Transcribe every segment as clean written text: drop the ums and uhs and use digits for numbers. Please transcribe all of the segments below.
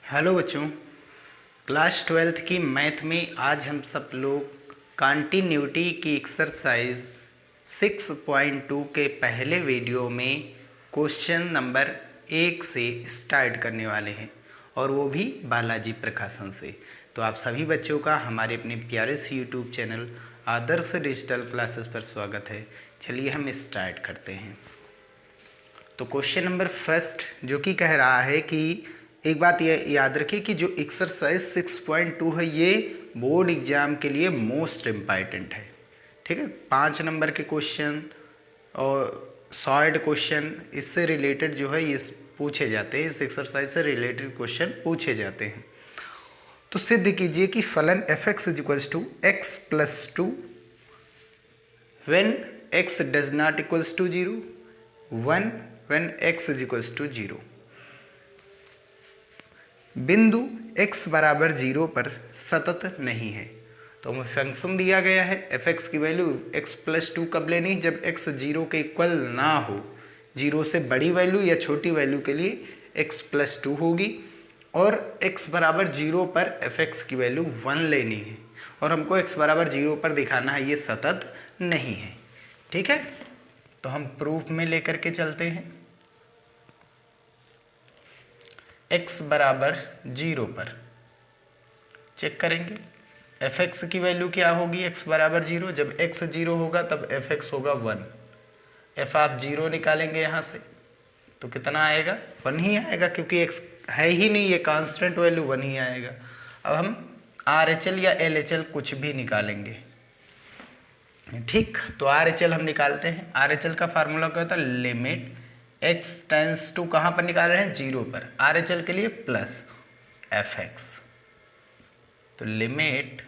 Hello बच्चों, class 12th की math में आज हम सब लोग कंटिन्यूटी की एक्सरसाइज 6.2 के पहले वीडियो में क्वेश्चन नंबर 1 से स्टार्ट करने वाले हैं और वो भी बालाजी प्रकाशन से। तो आप सभी बच्चों का हमारे अपने प्यारे से यूट्यूब चैनल आदर्श डिजिटल क्लासेस पर स्वागत है। चलिए हम स्टार्ट करते हैं। तो क्वेश्चन नंबर फर्स्ट जो कि कह रहा है कि एक बात ये याद रखिए कि जो एक्सरसाइज 6.2 है ये बोर्ड एग्जाम के लिए मोस्ट इम्पॉर्टेंट है। ठीक है, 5 नंबर के क्वेश्चन और सॉल्व क्वेश्चन इससे रिलेटेड जो है ये पूछे जाते हैं, इस एक्सरसाइज से रिलेटेड क्वेश्चन पूछे जाते हैं। तो सिद्ध कीजिए कि फलन f x is equals to x plus two when x does not equals to 0, 1 when x is equals to 0। बिंदु x बराबर 0 पर सतत नहीं है। तो हमें फंक्शन दिया गया है एफ एक्स की वैल्यू x प्लस 2 कब लेनी है, जब x 0 के इक्वल ना हो। 0 से बड़ी वैल्यू या छोटी वैल्यू के लिए x प्लस 2 होगी और x बराबर 0 पर एफ एक्स की वैल्यू 1 लेनी है और हमको x बराबर 0 पर दिखाना है ये सतत नहीं है। ठीक है, तो हम प्रूफ में लेकर के चलते हैं। x बराबर 0 पर चेक करेंगे एफ एक्स की वैल्यू क्या होगी। x बराबर 0, जब x 0 होगा तब एफ एक्स होगा 1। एफ आप 0 निकालेंगे यहाँ से तो कितना आएगा, 1 ही आएगा क्योंकि x है ही नहीं, ये कांस्टेंट वैल्यू 1 ही आएगा। अब हम RHL या LHL कुछ भी निकालेंगे। ठीक, तो RHL हम निकालते हैं। RHL का फार्मूला क्या होता है, लिमिट x टेंस टू कहाँ पर निकाल रहे हैं, 0 पर। RHL के लिए प्लस एफ एक्स। तो limit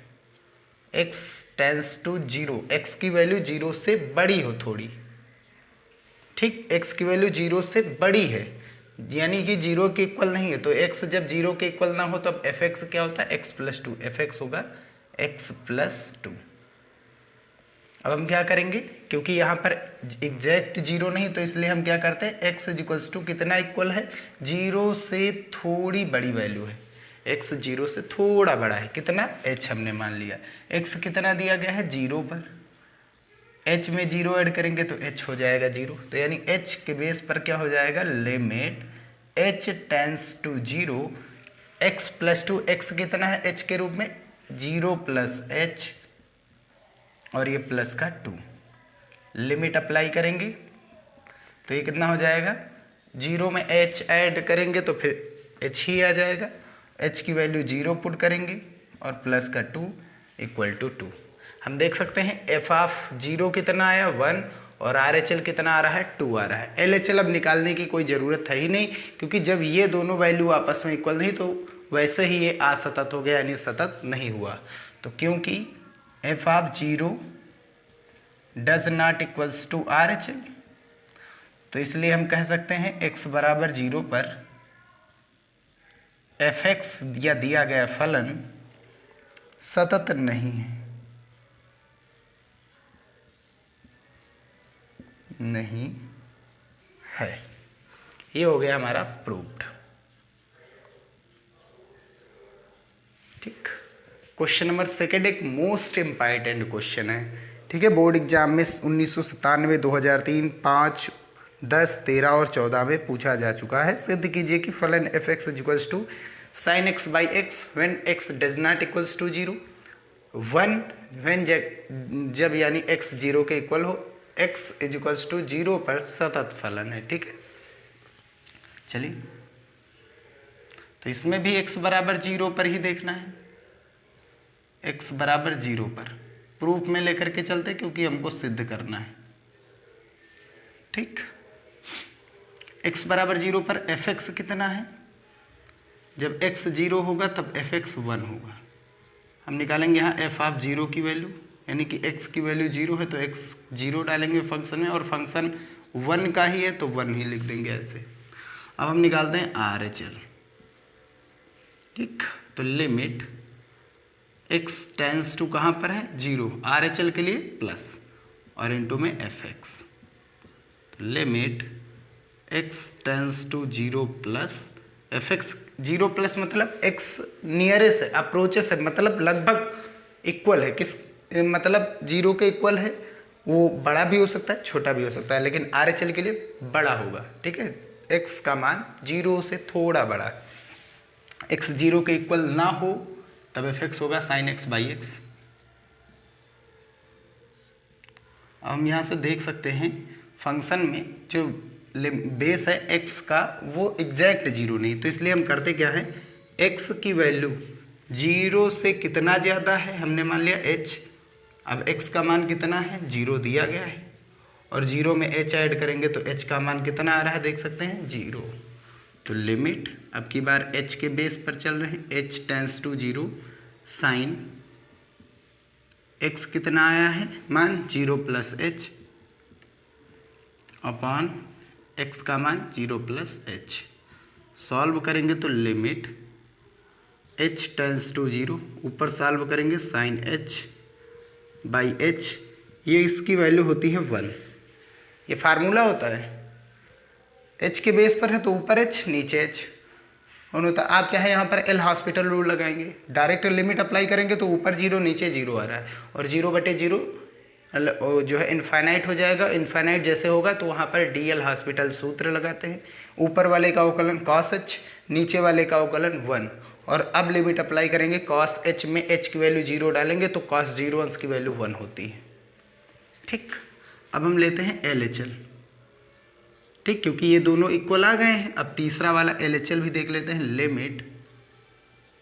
x tends to 0, x की वैल्यू 0 से बड़ी हो थोड़ी। ठीक, x की वैल्यू 0 से बड़ी है यानी कि 0 के इक्वल नहीं है। तो x जब 0 के इक्वल ना हो तब एफ एक्स क्या होता है, x प्लस 2। एफ एक्स होगा x प्लस 2। अब हम क्या करेंगे, क्योंकि यहाँ पर एग्जैक्ट 0 नहीं तो इसलिए हम क्या करते हैं, x इज इक्वल्स टू कितना इक्वल है, 0 से थोड़ी बड़ी वैल्यू है। x 0 से थोड़ा बड़ा है, कितना, h हमने मान लिया। x कितना दिया गया है, 0 पर। h में 0 ऐड करेंगे तो h हो जाएगा 0। तो यानी h के बेस पर क्या हो जाएगा, limit h tends to 0 x plus 2। x कितना है h के रूप में, 0 प्लस h और ये प्लस का 2। लिमिट अप्लाई करेंगे तो ये कितना हो जाएगा, 0 में h ऐड करेंगे तो फिर h ही आ जाएगा। h की वैल्यू 0 पुट करेंगे और प्लस का 2 इक्वल टू 2। हम देख सकते हैं एफ ऑफ 0 कितना आया, 1 और RHL कितना आ रहा है, 2 आ रहा है। LHL अब निकालने की कोई ज़रूरत है ही नहीं क्योंकि जब ये दोनों वैल्यू आपस में इक्वल नहीं तो वैसे ही ये असतत हो गया यानी सतत नहीं हुआ। तो क्योंकि f of 0 does not equals to RHL तो इसलिए हम कह सकते हैं x बराबर 0 पर एफ एक्स या दिया गया फलन सतत नहीं है, नहीं है। ये हो गया हमारा प्रूव्ड। ठीक, क्वेश्चन नंबर सेकेंड एक मोस्ट इम्पॉर्टेंट क्वेश्चन है। ठीक है, बोर्ड एग्जाम में 1997, 2003, 5, 10, 13 और 14 में पूछा जा चुका है। सिद्ध कीजिए कि फलन f x is equals to sine x by x when x does not equals to 0, 1 when जब यानी एक्स 0 के इक्वल हो, एक्स इज इक्वल्स टू 0 पर सतत फलन है। ठीक है, चलिए तो इसमें भी x बराबर 0 पर ही देखना है, x बराबर 0 पर प्रूफ में लेकर के चलते क्योंकि हमको सिद्ध करना है। ठीक, x बराबर 0 पर एफ एक्स कितना है, जब x 0 होगा तब एफ एक्स 1 होगा। हम निकालेंगे यहाँ एफ ऑफ 0 की वैल्यू यानी कि x की वैल्यू 0 है तो x 0 डालेंगे फंक्शन में और फंक्शन 1 का ही है तो 1 ही लिख देंगे ऐसे। अब हम निकालते हैं RHL। ठीक, तो लिमिट x टेंस टू कहाँ पर है, 0, RHL के लिए प्लस और इनटू में एफ एक्स। तो limit x tends to 0 plus f x 0 plus मतलब एक्स नियरेस्ट है, अप्रोचेस है, मतलब लगभग इक्वल है, किस मतलब 0 के इक्वल है। वो बड़ा भी हो सकता है, छोटा भी हो सकता है, लेकिन आर एच एल के लिए बड़ा होगा। ठीक है, एक्स का मान 0 से थोड़ा बड़ा, एक्स 0 के इक्वल ना हो तब एफ एक्स होगा साइन एक्स बाई एक्स। हम यहाँ से देख सकते हैं फंक्शन में जो बेस है एक्स का वो एग्जैक्ट 0 नहीं, तो इसलिए हम करते क्या है, एक्स की वैल्यू 0 से कितना ज़्यादा है हमने मान लिया h। अब x का मान कितना है, 0 दिया गया है, और 0 में h ऐड करेंगे तो h का मान कितना आ रहा है, देख सकते हैं 0। तो लिमिट अब की बार h के बेस पर चल रहे हैं, h tends to 0 sine x कितना आया है मान 0 प्लस h अपॉन x का मान 0 प्लस h। सॉल्व करेंगे तो लिमिट h टेंस टू 0, ऊपर सॉल्व करेंगे साइन h बाई h, ये इसकी वैल्यू होती है 1। ये फार्मूला होता है, h के बेस पर है तो ऊपर h नीचे h होता। आप चाहे यहाँ पर एल हॉस्पिटल रूल लगाएंगे, डायरेक्ट लिमिट अप्लाई करेंगे तो ऊपर 0 नीचे 0 आ रहा है, और 0/0 जो है इनफाइनाइट हो जाएगा। इनफाइनाइट जैसे होगा तो वहाँ पर DL हॉस्पिटल सूत्र लगाते हैं, ऊपर वाले का अवकलन cos h, नीचे वाले का अवकलन 1, और अब लिमिट अप्लाई करेंगे cos h में h की वैल्यू 0 डालेंगे तो cos 0 अंश की वैल्यू 1 होती है। ठीक, अब हम लेते हैं LHL। ठीक, क्योंकि ये दोनों इक्वल आ गए हैं, अब तीसरा वाला LHL भी देख लेते हैं। Limit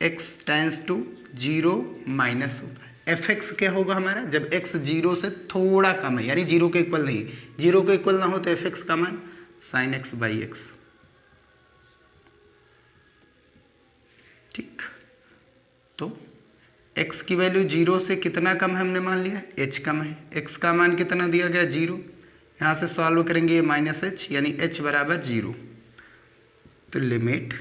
x tends to 0 minus होता है, एफ एक्स क्या होगा हमारा, जब x 0 से थोड़ा कम है, यानी 0 के इक्वल नहीं, 0 के इक्वल ना हो तो एफ एक्स का मान साइन एक्स बाई एक्स। ठीक, तो x की वैल्यू 0 से कितना कम है हमने मान लिया, h कम है, x का मान कितना दिया गया 0, यहाँ से सॉल्व करेंगे ये माइनस h, यानी h बराबर 0। तो लिमिट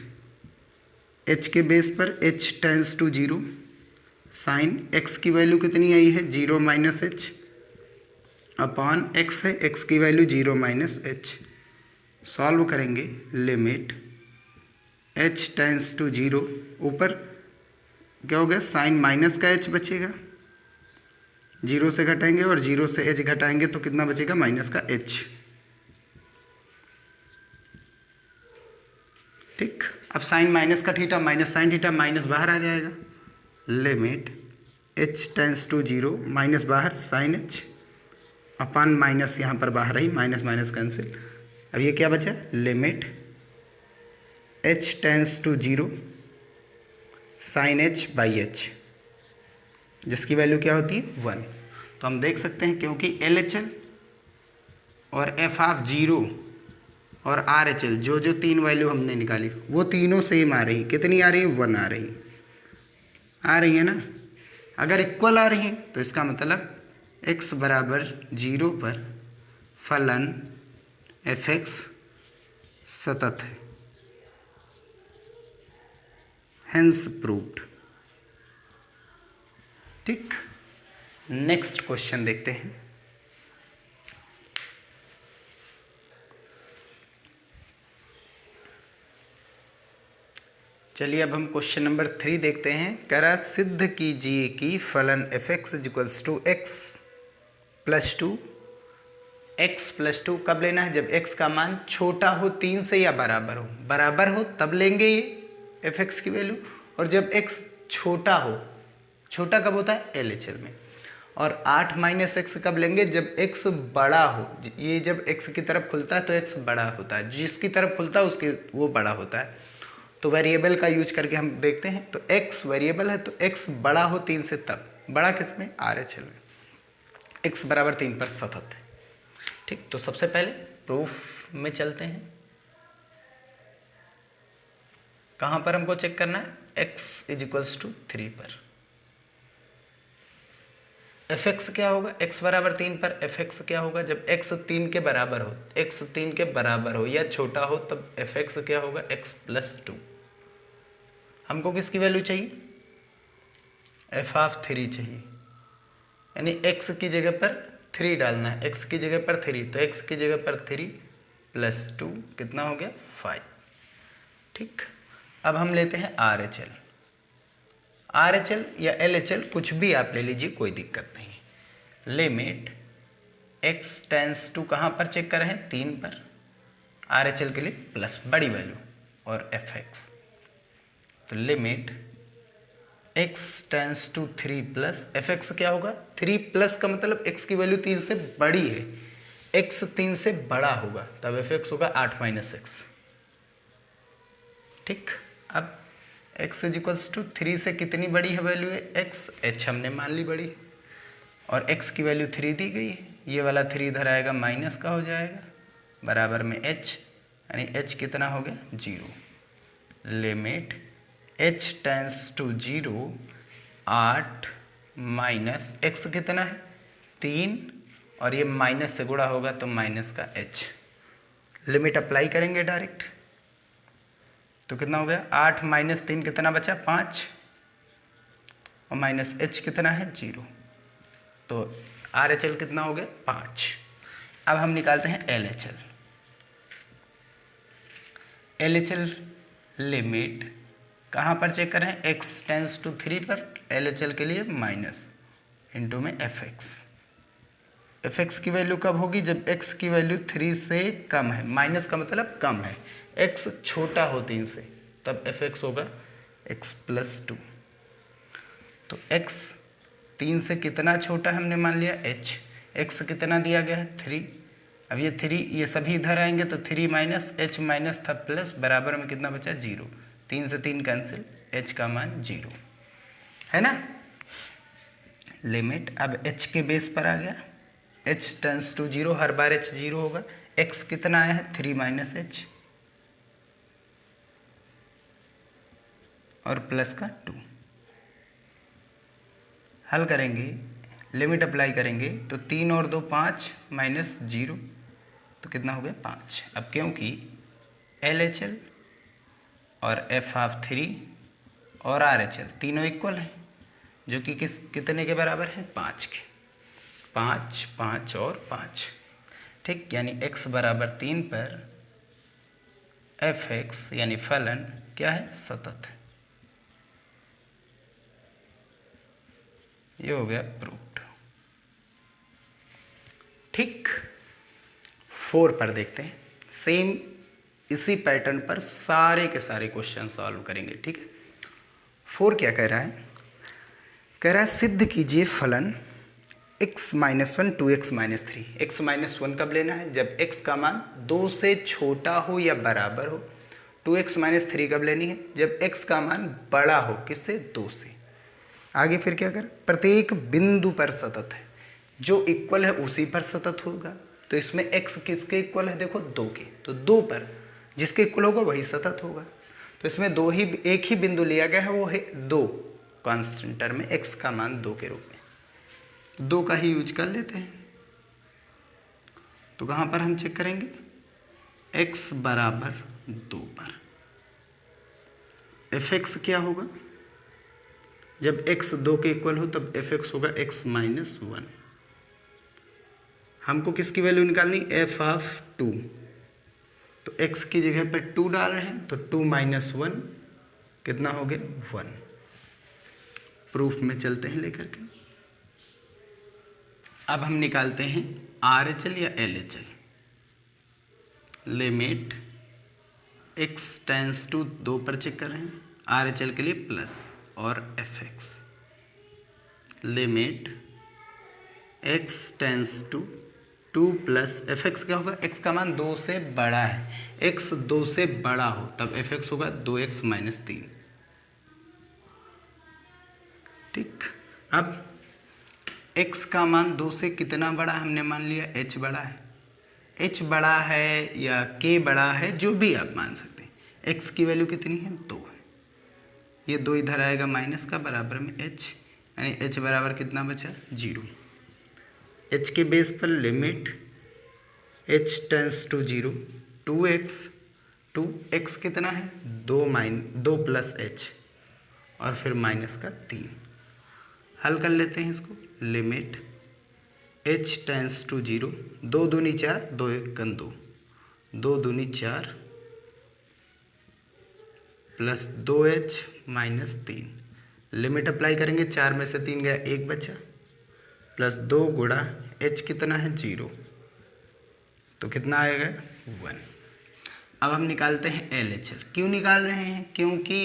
h के बेस पर h tends to 0 sine x की वैल्यू कितनी आई है 0 माइनस h अपॉन x है, x की वैल्यू 0 माइनस h। सॉल्व करेंगे लिमिट h टेंस टू 0, ऊपर क्या हो गया साइन माइनस का h बचेगा, 0 से घटाएंगे और 0 से h घटाएंगे तो कितना बचेगा माइनस का h। ठीक, अब साइन माइनस का theta minus sine theta minus बाहर आ जाएगा। Limit h tends to 0 minus बाहर साइन h अपान माइनस यहाँ पर बाहर आई, माइनस माइनस कैंसिल। अब ये क्या बचा, limit h tends to 0 sine h by h, जिसकी वैल्यू क्या होती है 1। तो हम देख सकते हैं क्योंकि LHL और f ऑफ 0 और RHL जो तीन वैल्यू हमने निकाली वो तीनों सेम आ रही, कितनी आ रही है 1 आ रही है ना। अगर इक्वल आ रही है तो इसका मतलब x बराबर 0 पर फलन fx सतत है, हेंस प्रूव्ड। ठीक, नेक्स्ट क्वेश्चन देखते हैं। चलिए अब हम क्वेश्चन नंबर 3 देखते हैं। कह रहा सिद्ध कीजिए कि फलन fx equals to x plus 2, x plus 2 कब लेना है, जब x का मान छोटा हो 3 से या बराबर हो तब लेंगे ये fx की वैल्यू, और जब x छोटा हो, छोटा कब होता है LHL में, और 8 माइनस एक्स कब लेंगे, जब x बड़ा हो। ये जब x की तरफ खुलता है तो x बड़ा होता है, जिसकी तरफ खुलता है उसकी वो बड़ा होता है। तो वेरिएबल का यूज करके हम देखते हैं, तो x वेरिएबल है तो x बड़ा हो 3 से तब, बड़ा किस में RHL में, x बराबर 3 पर सतत है। ठीक, तो सबसे पहले प्रूफ में चलते हैं। कहाँ पर हमको चेक करना है, x इज इक्वल्स टू 3 पर fx क्या होगा, x बराबर 3 पर fx क्या होगा, जब x 3 के बराबर हो, x 3 के बराबर हो या छोटा हो तब fx क्या होगा x प्लस 2। हमको किसकी वैल्यू चाहिए, f ऑफ 3 चाहिए, यानी x की जगह पर 3 डालना है, x की जगह पर 3, तो x की जगह पर 3 प्लस 2 कितना हो गया 5। ठीक, अब हम लेते हैं R H L. Are H L या एल एच एल कुछ भी आप ले लीजिए, कोई दिक्कत नहीं है। लिमिट एक्स टेंस टू कहाँ पर चेक कर रहे हैं, 3 पर। आर एच एल के लिए प्लस बड़ी वैल्यू और एफ एक्स। तो limit x tends to 3 plus f x क्या होगा, 3 प्लस का मतलब एक्स की वैल्यू 3 से बड़ी है, एक्स 3 से बड़ा होगा, तब एफ एक्स होगा 8 माइनस एक्स। ठीक, अब x इज इक्वल्स टू 3 से कितनी बड़ी है वैल्यू है x, h हमने मान ली बड़ी है, और x की वैल्यू 3 दी गई है, ये वाला 3 इधर आएगा माइनस का हो जाएगा, बराबर में h, यानी h कितना हो गया 0। Limit h tends to 0, 8 minus x कितना है 3, और ये माइनस से गुणा होगा तो माइनस का h। लिमिट अप्लाई करेंगे डायरेक्ट, तो कितना हो गया 8 माइनस 3 कितना बचा 5, और माइनस h कितना है 0, तो आर एच एल कितना हो गया 5। अब हम निकालते हैं L H L. L H L limit कहाँ पर चेक करें, x टेंस टू 3 पर, एल एच एल के लिए माइनस इंटू में एफ एक्स। एफ एक्स की वैल्यू कब होगी, जब x की वैल्यू 3 से कम है, माइनस का मतलब कम है, x छोटा हो 3 से, तब एफ एक्स होगा x प्लस 2। तो x 3 से कितना छोटा है हमने मान लिया h, x कितना दिया गया है 3, अब ये 3 ये सभी इधर आएंगे तो 3 माइनस h माइनस था प्लस, बराबर में कितना बचा 0, 3 से 3 कैंसिल, h का मान 0 है ना। लिमिट अब h के बेस पर आ गया, h टेंस टू 0, हर बार h 0 होगा, x कितना आया है 3 माइनस h और प्लस का 2। हल करेंगे, लिमिट अप्लाई करेंगे तो 3 और 2 5 माइनस 0, तो कितना हो गया 5। अब क्योंकि एल एच एल और एफ ऑफ 3 और आर एच एल तीनों इक्वल हैं, जो कि कितने के बराबर हैं 5 के, 5 5 और 5। ठीक, यानी x बराबर 3 पर एफ एक्स यानी फलन क्या है सतत है। ये हो गया प्रूव्ड। ठीक, 4 पर देखते हैं, सेम इसी पैटर्न पर सारे के सारे क्वेश्चन सॉल्व करेंगे। ठीक है, 4 क्या कह रहा है, कह रहा है सिद्ध कीजिए फलन x minus 1 2x minus 3। x minus 1 कब लेना है, जब x का मान 2 से छोटा हो या बराबर हो। 2x माइनस 3 कब लेनी है, जब x का मान बड़ा हो, किससे 2 से। आगे फिर क्या कर, प्रत्येक बिंदु पर सतत है, जो इक्वल है उसी पर सतत होगा। तो इसमें x किसके इक्वल है, देखो 2 के, तो 2 पर जिसके इक्वल होगा वही सतत होगा। तो इसमें एक ही बिंदु लिया गया है, वो है 2, कांस्टेंट टर्म में x का मान 2 के रूप में, 2 का ही यूज कर लेते हैं। तो कहाँ पर हम चेक करेंगे, x बराबर 2 पर एफ एक्स क्या होगा, जब x 2 के इक्वल हो तब एफ एक्स होगा x माइनस 1। हमको किसकी वैल्यू निकालनी, एफ ऑफ 2, तो x की जगह पे 2 डाल रहे हैं, तो 2 माइनस 1 कितना हो गया 1। प्रूफ में चलते हैं लेकर के। अब हम निकालते हैं आर एच एल या L H L. Limit x tends to 2 पर चेक कर रहे हैं, आर एच एल के लिए प्लस और f x. Limit x tends to 2 plus f x क्या होगा, x का मान 2 से बड़ा है, x 2 से बड़ा हो तब एफ एक्स होगा 2x माइनस 3। ठीक, अब x का मान 2 से कितना बड़ा हमने मान लिया, h बड़ा है, h बड़ा है या k बड़ा है, जो भी आप मान सकते हैं। x की वैल्यू कितनी है 2 है, ये 2 इधर आएगा माइनस का, बराबर में h, यानी h बराबर कितना बचा 0। h के बेस पर limit h tends to 0, 2x कितना है 2 प्लस h और फिर माइनस का 3। हल कर लेते हैं इसको, लिमिट h टेंस टू 0, 2 दूनी 4, 2 1 2, 2 दूनी 4, plus 2h minus 3। Limit apply करेंगे, 4 में से 3 गया, 1 बचा, प्लस 2 गुणा h कितना है 0, तो कितना आएगा 1। अब हम निकालते हैं LHL। क्यों निकाल रहे हैं? क्योंकि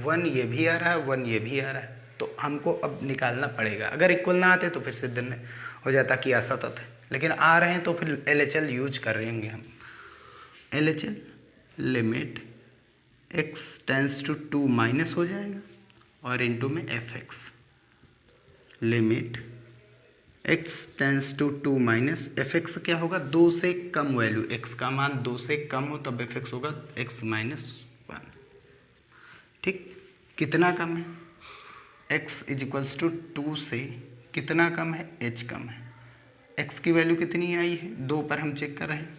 1 ये भी आ रहा है, 1 ये भी आ रहा है, तो हमको अब निकालना पड़ेगा। अगर इक्वल ना आते तो फिर सिद्ध नहीं हो जाता कि असतत है, लेकिन आ रहे हैं तो फिर LHL यूज कर रहे हैं हम। LHL limit x tends to 2 minus हो जाएगा और इनटू में fx limit x tends to 2 minus fx क्या होगा, 2 से कम वैल्यू, x का मान 2 से कम हो तब fx होगा x माइनस 1। ठीक, कितना कम है, x इज इक्वल्स टू 2 से कितना कम है, h कम है। x की वैल्यू कितनी आई है, 2 पर हम चेक कर रहे हैं,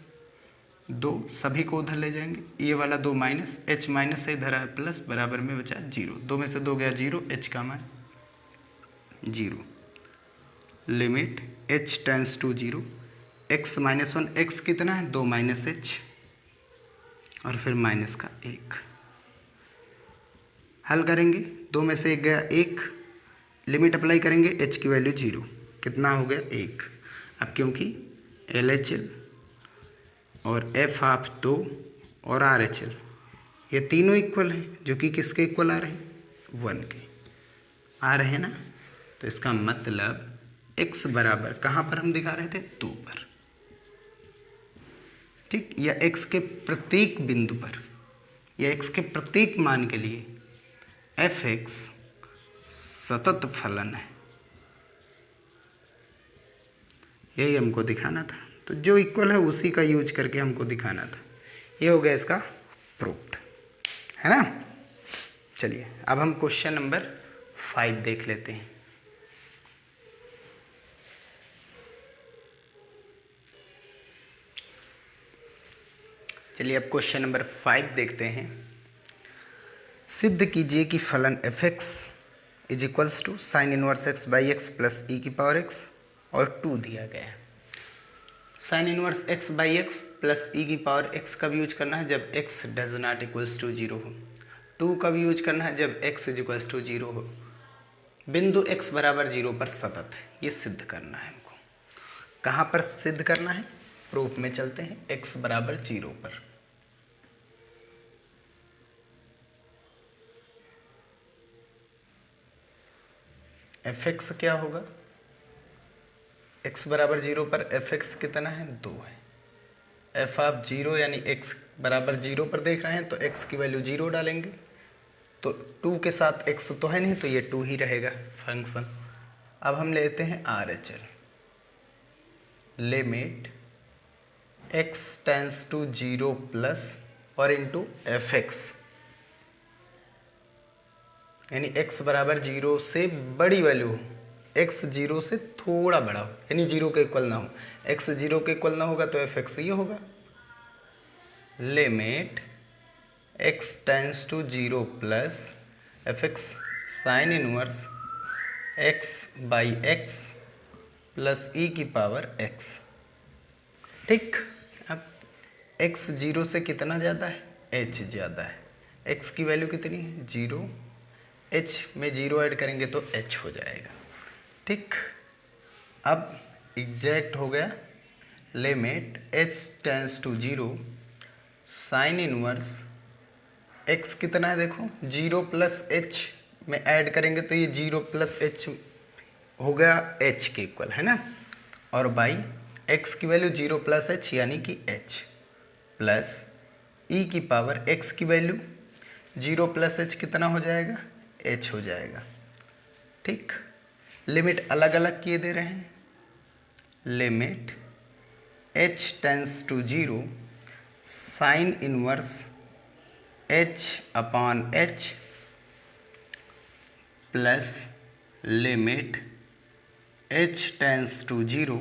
2 सभी को उधर ले जाएंगे, ये वाला 2 माइनस, h माइनस से इधर आया प्लस, बराबर में बचा 0, 2 में से 2 गया 0, h का मान 0। Limit h tends to 0, x minus 1, x कितना है 2 माइनस h और फिर माइनस का 1। हल करेंगे, 2 में से 1 गया 1, लिमिट अप्लाई करेंगे, h की वैल्यू 0, कितना हो गया 1। अब क्योंकि LHL और f ऑफ 2 और RHL ये तीनों इक्वल हैं, जो कि किसके इक्वल आ रहे हैं, 1 के आ रहे हैं ना, तो इसका मतलब x बराबर कहाँ पर हम दिखा रहे थे, 2 पर। ठीक, या x के प्रत्येक बिंदु पर या x के प्रत्येक मान के लिए fx सतत फलन है, यही हमको दिखाना था। तो जो इक्वल है उसी का यूज करके हमको दिखाना था। ये हो गया इसका प्रूफ्ड, है ना। चलिए अब हम क्वेश्चन नंबर 5 देख लेते हैं। चलिए अब क्वेश्चन नंबर 5 देखते हैं। सिद्ध कीजिए कि फलन fx is equals to sine inverse x by x plus e की पावर x और 2 दिया गया है। Sine inverse x by x plus e की पावर x कब यूज करना है, जब x does not equals to 0 हो। 2 कब यूज करना है, जब x इज इक्वल्स टू 0 हो। बिंदु x बराबर 0 पर सतत है, ये सिद्ध करना है हमको। कहाँ पर सिद्ध करना है, प्रूफ में चलते हैं, x बराबर 0 पर। fx क्या होगा, x बराबर 0 पर fx कितना है, 2 है। f ऑफ 0 यानी x बराबर 0 पर देख रहे हैं तो x की वैल्यू 0 डालेंगे, तो 2 के साथ x तो है नहीं, तो ये 2 ही रहेगा फंक्शन। अब हम लेते हैं RHL limit x tends to 0 plus और इंटू fx यानी x बराबर 0 से बड़ी वैल्यू हो, x 0 से थोड़ा बड़ा हो, यानी 0 के इक्वल ना हो। x 0 के इक्वल ना होगा तो fx ये होगा। Limit x tends to 0 plus fx sine inverse x by x plus e की पावर x। ठीक, अब x 0 से कितना ज़्यादा है, h ज़्यादा है। x की वैल्यू कितनी है, 0, h में 0 ऐड करेंगे तो h हो जाएगा। ठीक, अब एग्जैक्ट हो गया। Limit h tends to 0 sine inverse x कितना है, देखो 0 प्लस h में ऐड करेंगे तो ये 0 प्लस h हो गया h के इक्वल, है ना। और बाई x की वैल्यू 0 प्लस h यानी कि h प्लस e की पावर x की वैल्यू 0 प्लस h कितना हो जाएगा, h हो जाएगा। ठीक, लिमिट अलग अलग किए दे रहे हैं। Limit h tends to 0 sine inverse h upon h plus limit h tends to 0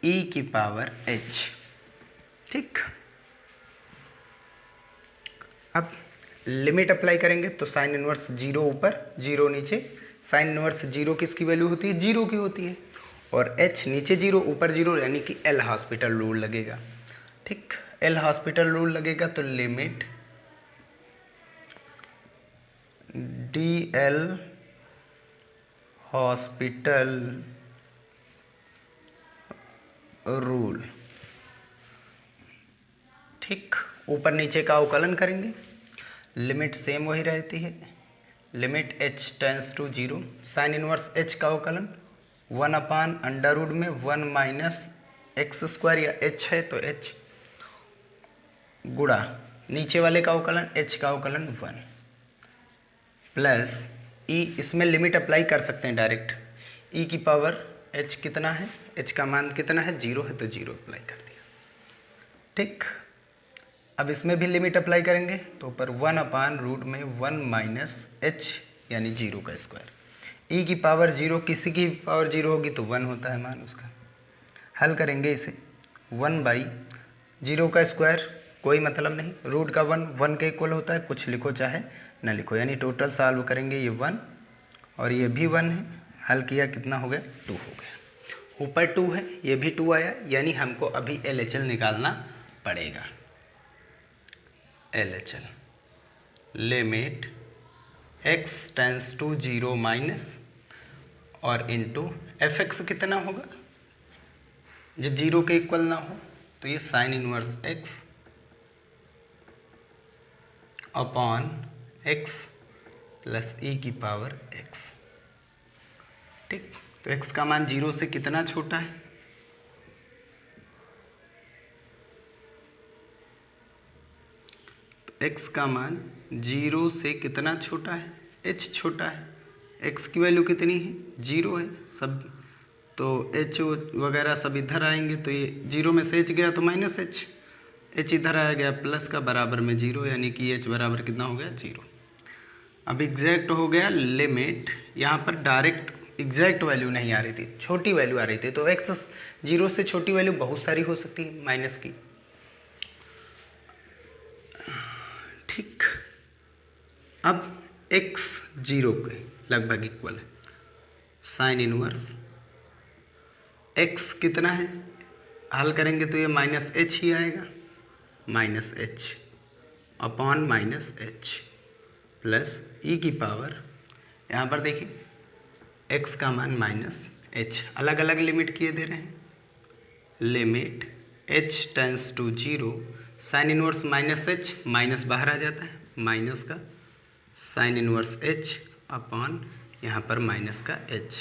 e की पावर h। ठीक, अब लिमिट अप्लाई करेंगे तो साइन इनवर्स 0 ऊपर 0 नीचे। साइन इनवर्स 0 किसकी वैल्यू होती है, 0 की होती है, और h नीचे 0 ऊपर 0 यानी कि एल हॉस्पिटल रूल लगेगा। ठीक, एल हॉस्पिटल रूल लगेगा तो लिमिट DL हॉस्पिटल रूल। ठीक, ऊपर नीचे का अवकलन करेंगे, लिमिट सेम वही रहती है, limit h tends to 0, sine inverse h का अवकलन 1/√, में 1 माइनस एक्स स्क्वायर या h है तो h, गुणा नीचे वाले का अवकलन h का अवकलन 1 प्लस e, इसमें लिमिट अप्लाई कर सकते हैं डायरेक्ट, e की पावर h कितना है, h का मान कितना है 0 है तो 0 अप्लाई कर दिया। ठीक, अब इसमें भी लिमिट अप्लाई करेंगे तो ऊपर 1/√, में 1 माइनस h यानी 0 का स्क्वायर, e की पावर 0, किसी की पावर 0 होगी तो 1 होता है मान उसका। हल करेंगे इसे, 1/0 का स्क्वायर कोई मतलब नहीं, रूट का 1 के इक्वल होता है, कुछ लिखो चाहे ना लिखो, यानी टोटल सॉल्व करेंगे ये 1 और ये भी 1 है, हल किया कितना हो गया 2 हो गया, ऊपर 2 है ये भी 2 आया, यानी हमको अभी LHL निकालना पड़ेगा। LHL limit x tends to 0 minus और इनटू fx कितना होगा, जब 0 के इक्वल ना हो तो ये sign inverse x upon x plus e की पावर x। ठीक, तो x का मान 0 से कितना छोटा है, तो x का मान 0 से कितना छोटा है, h छोटा है, x की वैल्यू कितनी है 0 है सब, तो h वगैरह सब इधर आएंगे, तो ये 0 में से h गया तो माइनस h इधर आ गया प्लस का बराबर में 0, यानी कि h बराबर कितना हो गया 0। अब एग्जैक्ट हो गया लिमिट, यहाँ पर डायरेक्ट एग्जैक्ट वैल्यू नहीं आ रही थी, छोटी वैल्यू आ रही थी, तो x 0 से छोटी वैल्यू बहुत सारी हो सकती है माइनस की। ठीक, अब x 0 के लगभग इक्वल है, साइन इनवर्स x कितना है, हल करेंगे तो ये माइनस h ही आएगा, minus h upon minus h plus e की पावर, यहाँ पर देखिए x का मान माइनस h, अलग अलग लिमिट किए दे रहे हैं, limit h tends to 0, sine inverse minus h, minus बाहर आ जाता है, माइनस का साइन इनवर्स h अपॉन यहाँ पर माइनस का h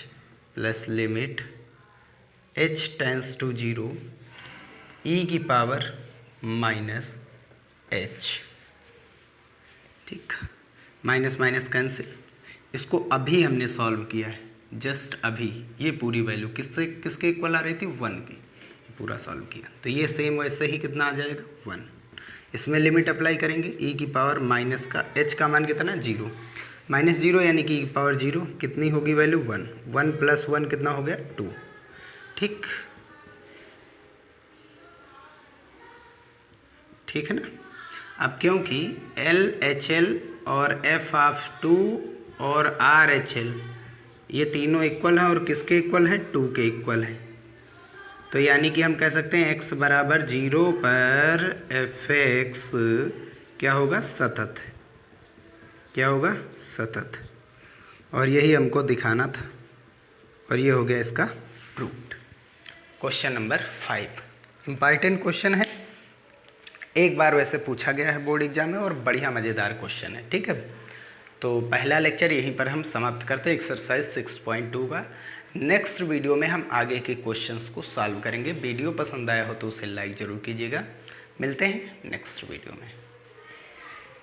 plus limit h tends to 0, e की पावर माइनस h। ठीक, माइनस माइनस कैंसिल, इसको अभी हमने सॉल्व किया है, जस्ट अभी, ये पूरी वैल्यू किसके इक्वल आ रही थी 1 की, पूरा सॉल्व किया, तो ये सेम वैसे ही कितना आ जाएगा 1। इसमें लिमिट अप्लाई करेंगे, e की पावर माइनस का h का मान कितना 0, माइनस 0 यानी कि e की पावर 0 कितनी होगी वैल्यू 1, 1 प्लस 1 कितना हो गया 2। ठीक, ठीक है ना। अब क्योंकि LHL और F(2) और RHL ये तीनों इक्वल हैं और किसके इक्वल हैं 2 के इक्वल हैं, तो यानी कि हम कह सकते हैं x बराबर 0 पर fx क्या होगा सतत, क्या होगा सतत, और यही हमको दिखाना था, और ये हो गया इसका proof. Question number 5 important question है, एक बार वैसे पूछा गया है बोर्ड एग्जाम में और बढ़िया मज़ेदार क्वेश्चन है। ठीक है, तो पहला लेक्चर यहीं पर हम समाप्त करते हैं एक्सरसाइज 6.2 का। नेक्स्ट वीडियो में हम आगे के क्वेश्चंस को सॉल्व करेंगे। वीडियो पसंद आया हो तो उसे लाइक ज़रूर कीजिएगा। मिलते हैं नेक्स्ट वीडियो में।